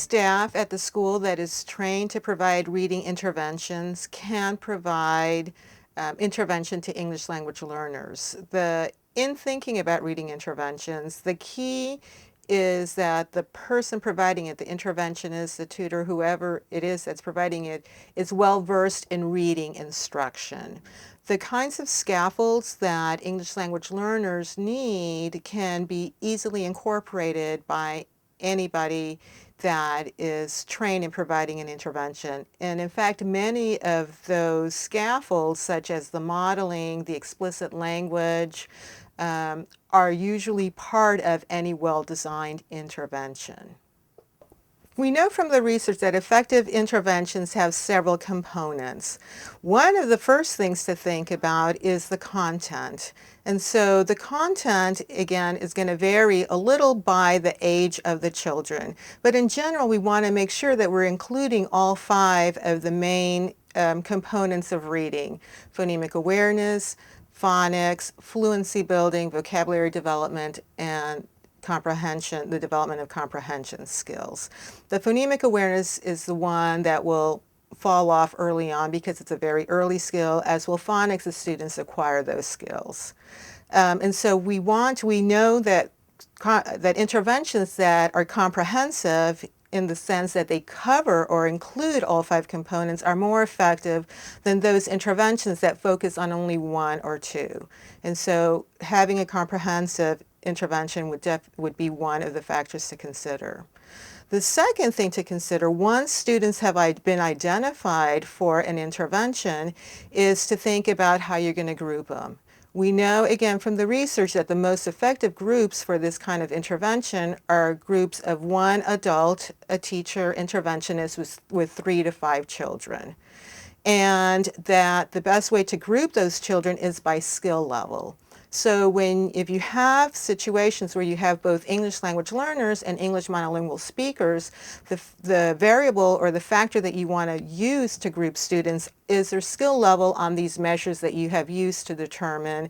staff at the school that is trained to provide reading interventions can provide intervention to English language learners. In thinking about reading interventions, the key is that the person providing it, the interventionist, the tutor, whoever it is that's providing it, is well versed in reading instruction. The kinds of scaffolds that English language learners need can be easily incorporated by anybody that is trained in providing an intervention. And in fact, many of those scaffolds, such as the modeling, the explicit language, are usually part of any well-designed intervention. We know from the research that effective interventions have several components. One of the first things to think about is the content. And so the content, again, is going to vary a little by the age of the children. But in general, we want to make sure that we're including all 5 of the main components of reading: phonemic awareness, phonics, fluency building, vocabulary development, and comprehension, the development of comprehension skills. The phonemic awareness is the one that will fall off early on because it's a very early skill, as will phonics as students acquire those skills. And so we know that interventions that are comprehensive in the sense that they cover or include all 5 components are more effective than those interventions that focus on only 1 or 2. And so having a comprehensive intervention would be one of the factors to consider. The second thing to consider, once students have been identified for an intervention, is to think about how you're going to group them. We know, again, from the research that the most effective groups for this kind of intervention are groups of 1 adult, a teacher, interventionist with 3 to 5 children. And that the best way to group those children is by skill level. So if you have situations where you have both English language learners and English monolingual speakers, the variable or the factor that you want to use to group students is their skill level on these measures that you have used to determine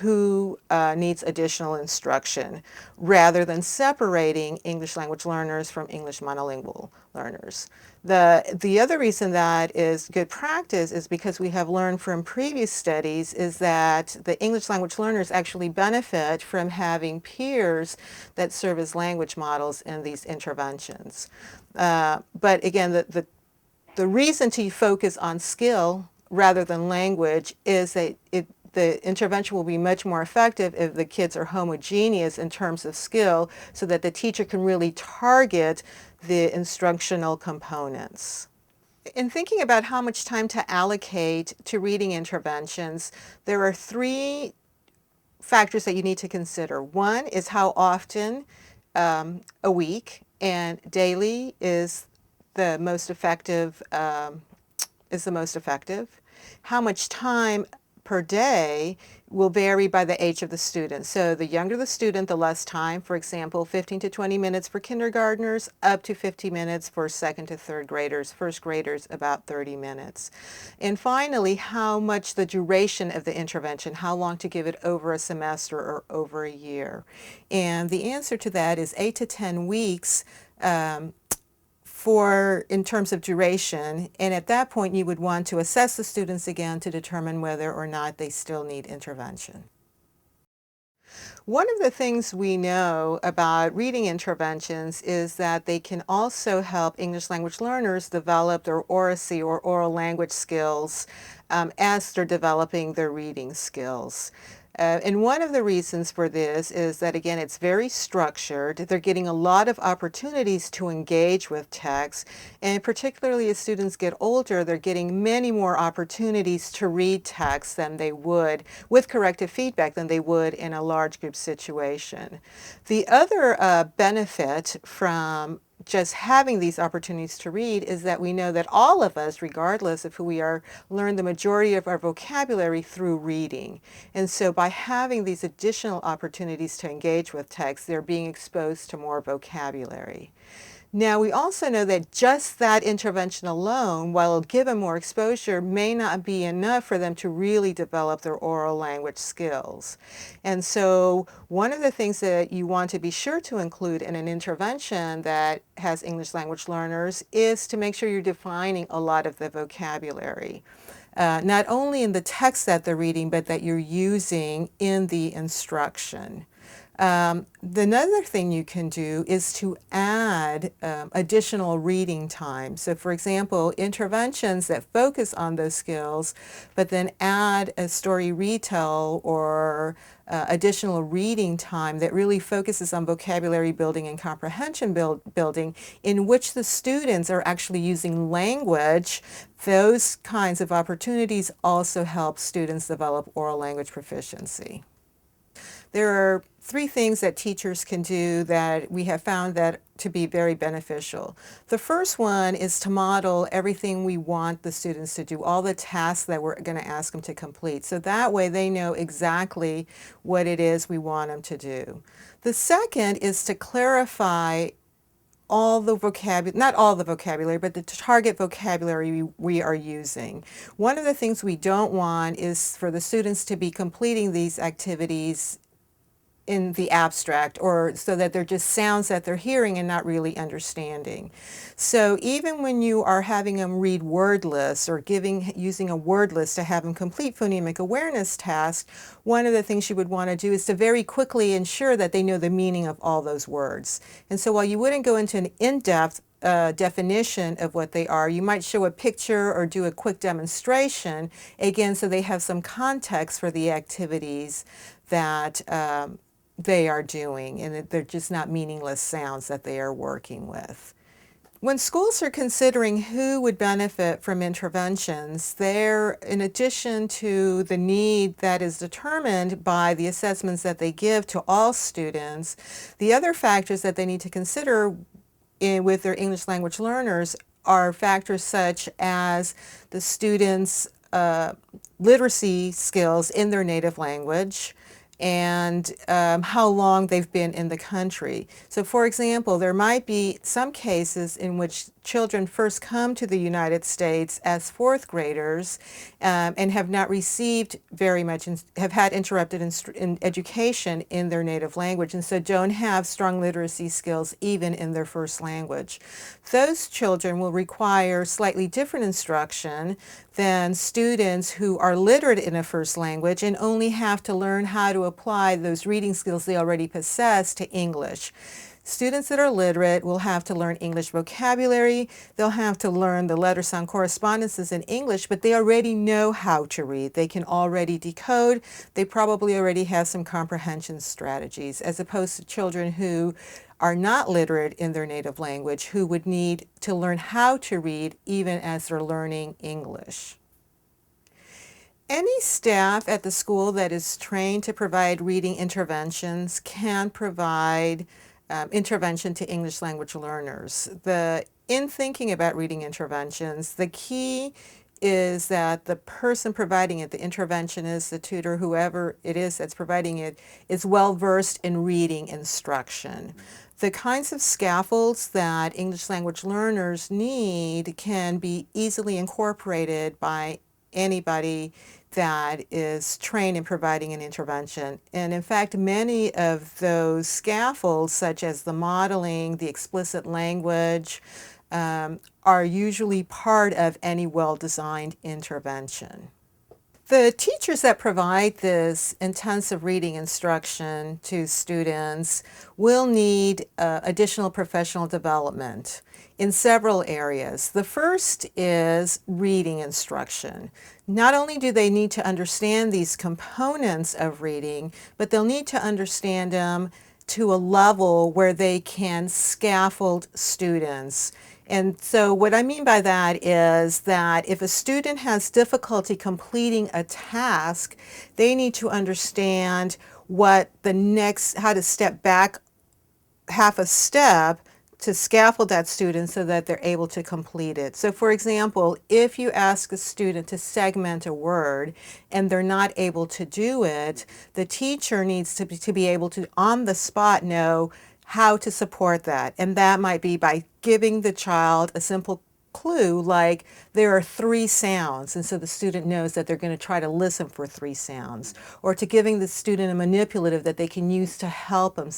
who needs additional instruction, rather than separating English language learners from English monolingual learners. The other reason that is good practice is because we have learned from previous studies is that the English language learners actually benefit from having peers that serve as language models in these interventions. But again, the reason to focus on skill rather than language is that the intervention will be much more effective if the kids are homogeneous in terms of skill, so that the teacher can really target the instructional components. In thinking about how much time to allocate to reading interventions, there are 3 factors that you need to consider. One is how often a week, and daily is the most effective. How much time per day will vary by the age of the student. So the younger the student, the less time. For example, 15 to 20 minutes for kindergartners, up to 50 minutes for 2nd to 3rd graders. First graders, about 30 minutes. And finally, how much the duration of the intervention, how long to give it over a semester or over a year. And the answer to that is 8 to 10 weeks in terms of duration, and at that point you would want to assess the students again to determine whether or not they still need intervention. One of the things we know about reading interventions is that they can also help English language learners develop their oracy or oral language skills as they're developing their reading skills. And one of the reasons for this is that, again, it's very structured. They're getting a lot of opportunities to engage with text, and particularly as students get older, they're getting many more opportunities to read text than they would, with corrective feedback, than they would in a large group situation. The other benefit from just having these opportunities to read is that we know that all of us, regardless of who we are, learn the majority of our vocabulary through reading. And so by having these additional opportunities to engage with text, they're being exposed to more vocabulary. Now, we also know that just that intervention alone, while it'll give them more exposure, may not be enough for them to really develop their oral language skills. And so one of the things that you want to be sure to include in an intervention that has English language learners is to make sure you're defining a lot of the vocabulary. Not only in the text that they're reading, but that you're using in the instruction. Another thing you can do is to add additional reading time. So for example, interventions that focus on those skills, but then add a story retell or additional reading time that really focuses on vocabulary building and comprehension building, in which the students are actually using language. Those kinds of opportunities also help students develop oral language proficiency. There are three things that teachers can do that we have found that to be very beneficial. The first one is to model everything we want the students to do, all the tasks that we're going to ask them to complete. So that way they know exactly what it is we want them to do. The second is to clarify all the vocabulary, not all the vocabulary, but the target vocabulary we are using. One of the things we don't want is for the students to be completing these activities in the abstract, or so that they're just sounds that they're hearing and not really understanding. So even when you are having them read word lists or using a word list to have them complete phonemic awareness tasks, one of the things you would want to do is to very quickly ensure that they know the meaning of all those words. And so while you wouldn't go into an in-depth definition of what they are, you might show a picture or do a quick demonstration, again, so they have some context for the activities that they are doing, and that they're just not meaningless sounds that they are working with. When schools are considering who would benefit from interventions, they're, in addition to the need that is determined by the assessments that they give to all students, the other factors that they need to consider with their English language learners are factors such as the students' literacy skills in their native language, and how long they've been in the country. So for example, there might be some cases in which children first come to the United States as fourth graders and have not received very much, have had interrupted in education in their native language, and so don't have strong literacy skills even in their first language. Those children will require slightly different instruction than students who are literate in a first language and only have to learn how to apply those reading skills they already possess to English. Students that are literate will have to learn English vocabulary, they'll have to learn the letter-sound correspondences in English, but they already know how to read. They can already decode, they probably already have some comprehension strategies, as opposed to children who are not literate in their native language, who would need to learn how to read even as they're learning English. Any staff at the school that is trained to provide reading interventions can provide intervention to English language learners. In thinking about reading interventions, the key is that the person providing it, the interventionist, the tutor, whoever it is that's providing it, is well versed in reading instruction. The kinds of scaffolds that English language learners need can be easily incorporated by anybody that is trained in providing an intervention. And in fact, many of those scaffolds, such as the modeling, the explicit language, are usually part of any well-designed intervention. The teachers that provide this intensive reading instruction to students will need additional professional development in several areas. The first is reading instruction. Not only do they need to understand these components of reading, but they'll need to understand them to a level where they can scaffold students. And so what I mean by that is that if a student has difficulty completing a task, they need to understand how to step back half a step to scaffold that student so that they're able to complete it. So for example, if you ask a student to segment a word and they're not able to do it, the teacher needs to be able to, on the spot, know how to support that. And that might be by giving the child a simple clue, like there are 3 sounds, and so the student knows that they're going to try to listen for 3 sounds, or to giving the student a manipulative that they can use to help them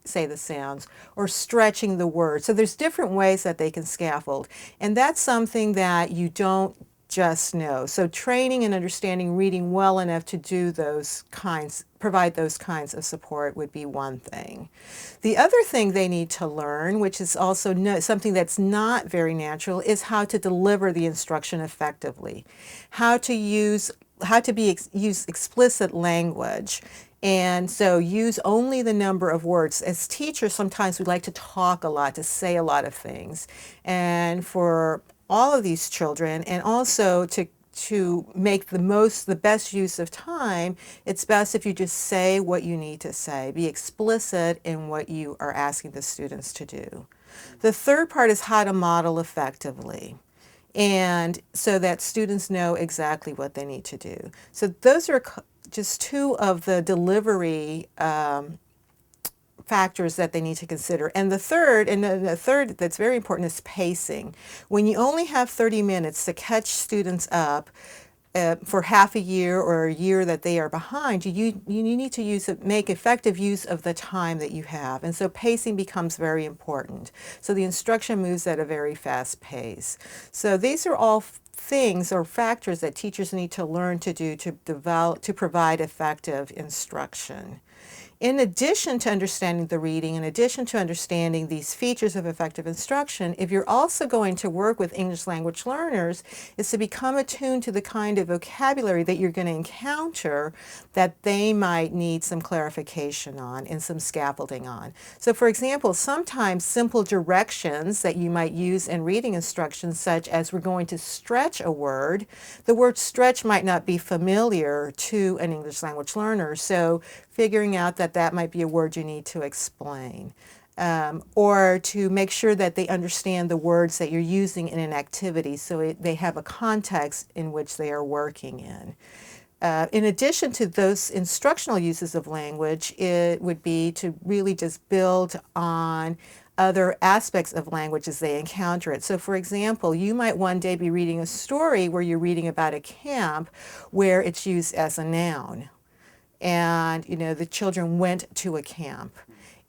say the sounds, or stretching the words. So there's different ways that they can scaffold, and that's something that you don't just know. So training and understanding reading well enough to do those kinds, provide those kinds of support would be one thing. The other thing they need to learn, which is also something that's not very natural, is how to deliver the instruction effectively, use explicit language. And so use only the number of words. As teachers, sometimes we like to talk a lot, to say a lot of things. And for all of these children, and also to make the best use of time, it's best if you just say what you need to say. Be explicit in what you are asking the students to do. The third part is how to model effectively, and so that students know exactly what they need to do. So those are just 2 of the delivery factors that they need to consider. And the third that's very important is pacing. When you only have 30 minutes to catch students up for half a year or a year that they are behind, you need to make effective use of the time that you have. And so pacing becomes very important. So the instruction moves at a very fast pace. So these are all things or factors that teachers need to learn to do to provide effective instruction. In addition to understanding the reading, in addition to understanding these features of effective instruction, if you're also going to work with English language learners, is to become attuned to the kind of vocabulary that you're going to encounter that they might need some clarification on and some scaffolding on. So for example, sometimes simple directions that you might use in reading instructions, such as we're going to stretch a word, the word stretch might not be familiar to an English language learner, so figuring out that might be a word you need to explain, or to make sure that they understand the words that you're using in an activity so they have a context in which they are working in. In addition to those instructional uses of language, it would be to really just build on other aspects of language as they encounter it. So for example, you might one day be reading a story where you're reading about a camp where it's used as a noun. And the children went to a camp.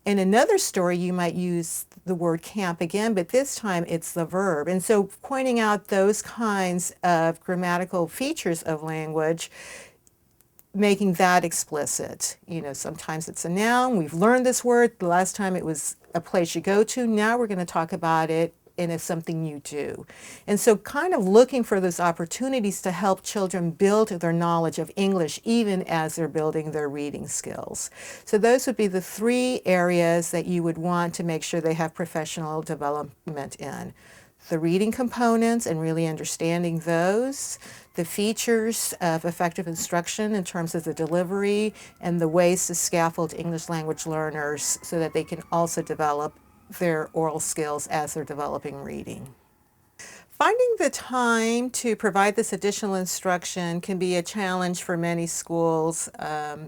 In another story, you might use the word camp again, but this time it's the verb. And so pointing out those kinds of grammatical features of language, making that explicit. Sometimes it's a noun. We've learned this word. The last time it was a place you go to. Now we're going to talk about it and it's something you do. And so kind of looking for those opportunities to help children build their knowledge of English even as they're building their reading skills. So those would be the 3 areas that you would want to make sure they have professional development in. The reading components and really understanding those, the features of effective instruction in terms of the delivery, and the ways to scaffold English language learners so that they can also develop their oral skills as they're developing reading. Finding the time to provide this additional instruction can be a challenge for many schools,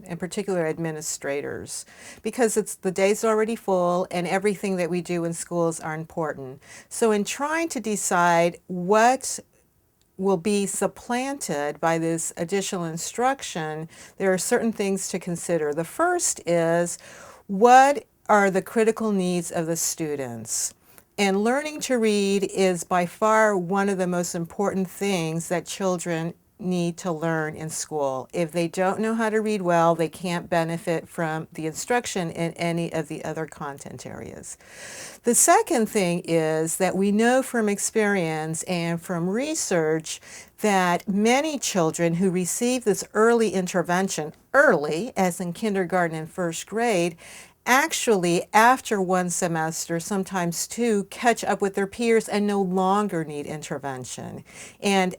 in particular administrators, because the day's already full and everything that we do in schools are important. So in trying to decide what will be supplanted by this additional instruction, there are certain things to consider. The first is, what are the critical needs of the students? And learning to read is by far one of the most important things that children need to learn in school. If they don't know how to read well, they can't benefit from the instruction in any of the other content areas. The second thing is that we know from experience and from research that many children who receive this early intervention, early, as in kindergarten and first grade, actually, after 1 semester, sometimes 2, catch up with their peers and no longer need intervention. And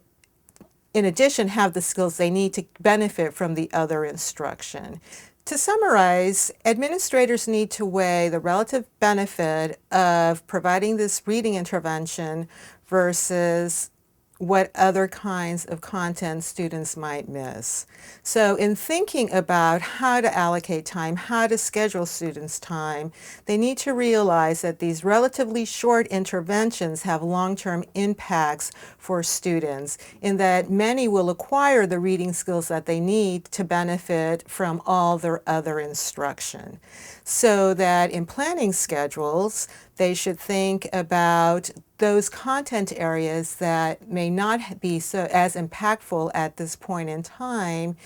in addition, have the skills they need to benefit from the other instruction. To summarize, administrators need to weigh the relative benefit of providing this reading intervention versus what other kinds of content students might miss. So in thinking about how to allocate time, how to schedule students' time, they need to realize that these relatively short interventions have long-term impacts for students in that many will acquire the reading skills that they need to benefit from all their other instruction. So that in planning schedules, they should think about those content areas that may not be so as impactful at this point in time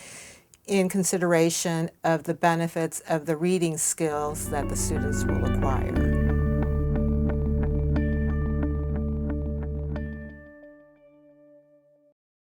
in consideration of the benefits of the reading skills that the students will acquire.